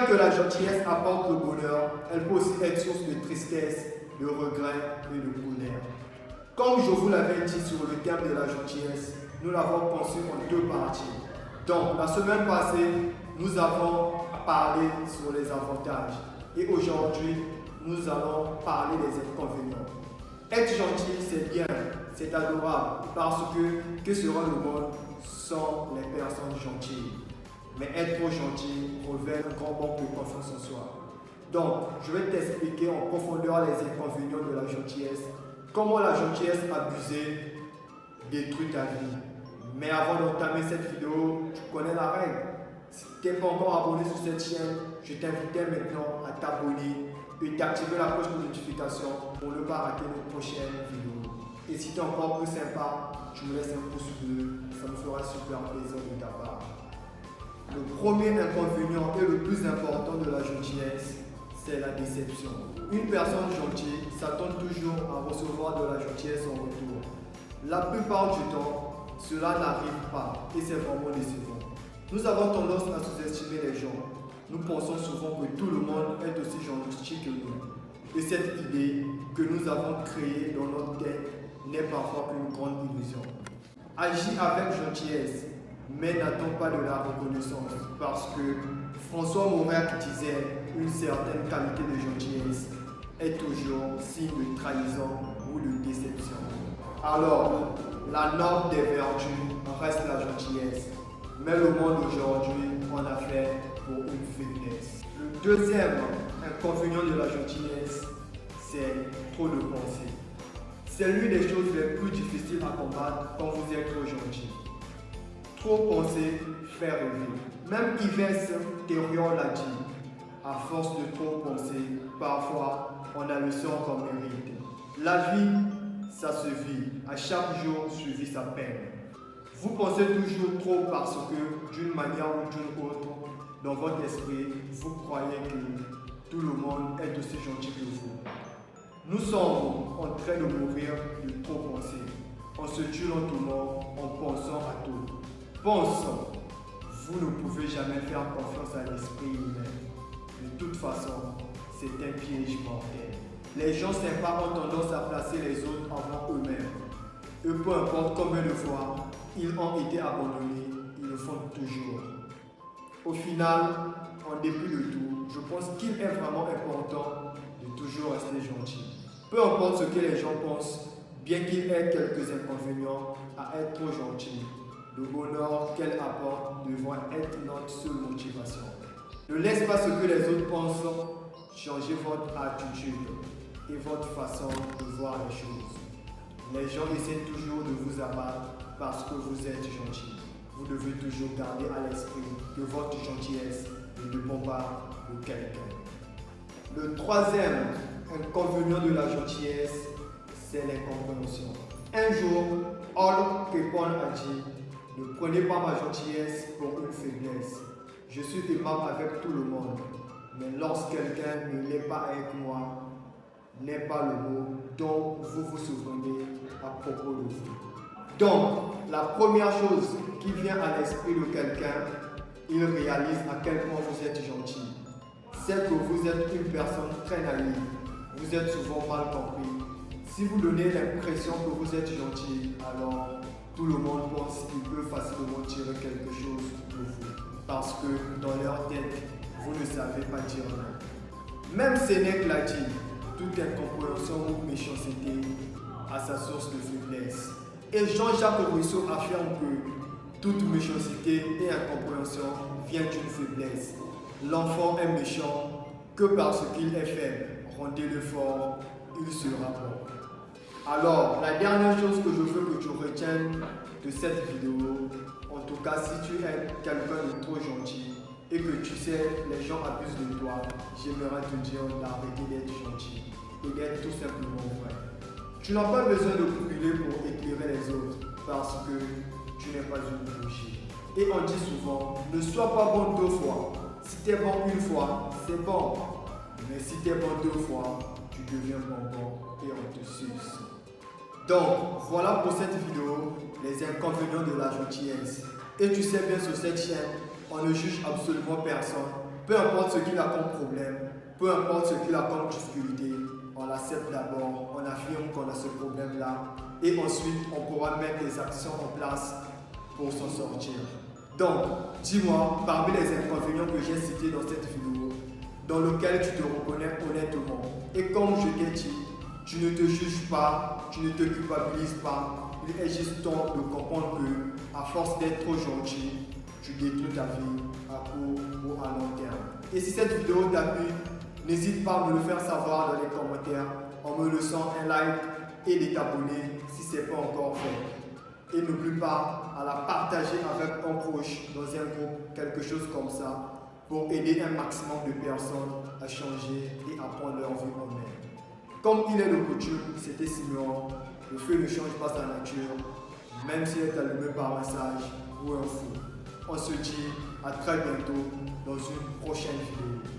que la gentillesse apporte le bonheur, elle peut aussi être source de tristesse, de regret et de colère. Comme je vous l'avais dit sur le thème de la gentillesse, nous l'avons pensé en deux parties. Donc, la semaine passée, nous avons parlé sur les avantages. Et aujourd'hui, nous allons parler des inconvénients. Être gentil, c'est bien, c'est adorable, parce que sera le monde sans les personnes gentilles? Mais être trop gentil révèle un grand manque de confiance en soi. Donc, je vais t'expliquer en profondeur les inconvénients de la gentillesse, comment la gentillesse abusée détruit ta vie. Mais avant d'entamer cette vidéo, tu connais la règle. Si tu n'es pas encore abonné sur cette chaîne, je t'invite maintenant à t'abonner et d'activer la cloche de notification pour ne pas rater nos prochaines vidéos. Et si tu es encore plus sympa, tu me laisses un pouce bleu, ça me fera super plaisir de ta part. Le premier inconvénient et le plus important de la gentillesse, c'est la déception. Une personne gentille s'attend toujours à recevoir de la gentillesse en retour. La plupart du temps, cela n'arrive pas et c'est vraiment décevant. Nous avons tendance à sous-estimer les gens. Nous pensons souvent que tout le monde est aussi gentil que nous. Et cette idée que nous avons créée dans notre tête n'est parfois qu'une grande illusion. Agis avec gentillesse, mais n'attends pas de la reconnaissance, parce que François Maurec disait une certaine qualité de gentillesse est toujours signe de trahison ou de déception. Alors, la norme des vertus reste la gentillesse, mais le monde aujourd'hui en a fait pour une faiblesse. Le deuxième inconvénient de la gentillesse, c'est trop de pensées. C'est l'une des choses les plus difficiles à combattre quand vous êtes trop gentil. Trop penser fait rêver. Même Yves Thériault l'a dit. À force de trop penser, parfois on a le sort qu'on mérite. La vie, ça se vit. À chaque jour suffit sa peine. Vous pensez toujours trop parce que d'une manière ou d'une autre, dans votre esprit, vous croyez que tout le monde est aussi gentil que vous. Nous sommes en train de mourir de trop penser. On se tue lentement en pensant à tout. Pensons, vous ne pouvez jamais faire confiance à l'esprit humain. De toute façon, c'est un piège mortel. Les gens sympas ont tendance à placer les autres avant eux-mêmes. Et peu importe combien de fois ils ont été abandonnés, ils le font toujours. Au final, en dépit de tout, je pense qu'il est vraiment important de toujours rester gentil. Peu importe ce que les gens pensent, bien qu'il ait quelques inconvénients à être trop gentil, le bonheur qu'elle apporte devrait être notre seule motivation. Ne laissez pas ce que les autres pensent changer votre attitude et votre façon de voir les choses. Les gens essaient toujours de vous abattre parce que vous êtes gentil. Vous devez toujours garder à l'esprit que votre gentillesse ne dépend pas de quelqu'un. Le troisième inconvénient de la gentillesse, c'est l'incompréhension. Un jour, Ol Kepon a dit: ne prenez pas ma gentillesse pour une faiblesse. Je suis aimable avec tout le monde, mais lorsque quelqu'un ne l'est pas avec moi, n'est pas le mot dont vous vous souvenez à propos de vous. Donc, la première chose qui vient à l'esprit de quelqu'un, il réalise à quel point vous êtes gentil. C'est que vous êtes une personne très naïve. Vous êtes souvent mal compris. Si vous donnez l'impression que vous êtes gentil, alors tout le monde pense qu'il peut facilement tirer quelque chose de vous. Parce que dans leur tête, vous ne savez pas dire non. Même Sénèque l'a dit, toute incompréhension ou méchanceté a sa source de faiblesse. Et Jean-Jacques Rousseau affirme que toute méchanceté et incompréhension viennent d'une faiblesse. L'enfant est méchant que parce qu'il est faible. Rendez-le fort, il sera bon. Alors, la dernière chose que je veux que tu retiennes de cette vidéo, en tout cas si tu es quelqu'un de trop gentil et que tu sais les gens abusent de toi, j'aimerais te dire d'arrêter d'être gentil et d'être tout simplement vrai. Tu n'as pas besoin de brûler pour éclairer les autres parce que tu n'es pas une bougie. Et on dit souvent, ne sois pas bon 2 fois. Si tu es bon une fois, c'est bon. Mais si tu es bon 2 fois, tu deviens bonbon et on te suce. Donc, voilà pour cette vidéo, les inconvénients de la gentillesse. Et tu sais bien sur cette chaîne, on ne juge absolument personne Peu importe ce qu'il a comme problème, peu importe ce qu'il a comme difficulté, on l'accepte d'abord, on affirme qu'on a ce problème-là et ensuite on pourra mettre des actions en place pour s'en sortir. Donc, dis-moi, parmi les inconvénients que j'ai cités dans cette vidéo, dans lequel tu te reconnais honnêtement, et comme je t'ai dit, tu ne te juges pas, tu ne te culpabilises pas, il est juste temps de comprendre que, à force d'être trop gentil, tu détruis ta vie à court ou à long terme. Et si cette vidéo t'a plu, n'hésite pas à me le faire savoir dans les commentaires en me laissant un like et de t'abonner si ce n'est pas encore fait. Et n'oublie pas à la partager avec un proche dans un groupe, quelque chose comme ça, pour aider un maximum de personnes à changer et à prendre leur vie en main. Comme il est le coutume, c'était Simeon, le feu ne change pas sa nature, même s'il est allumé par un sage ou un fou. On se dit à très bientôt dans une prochaine vidéo.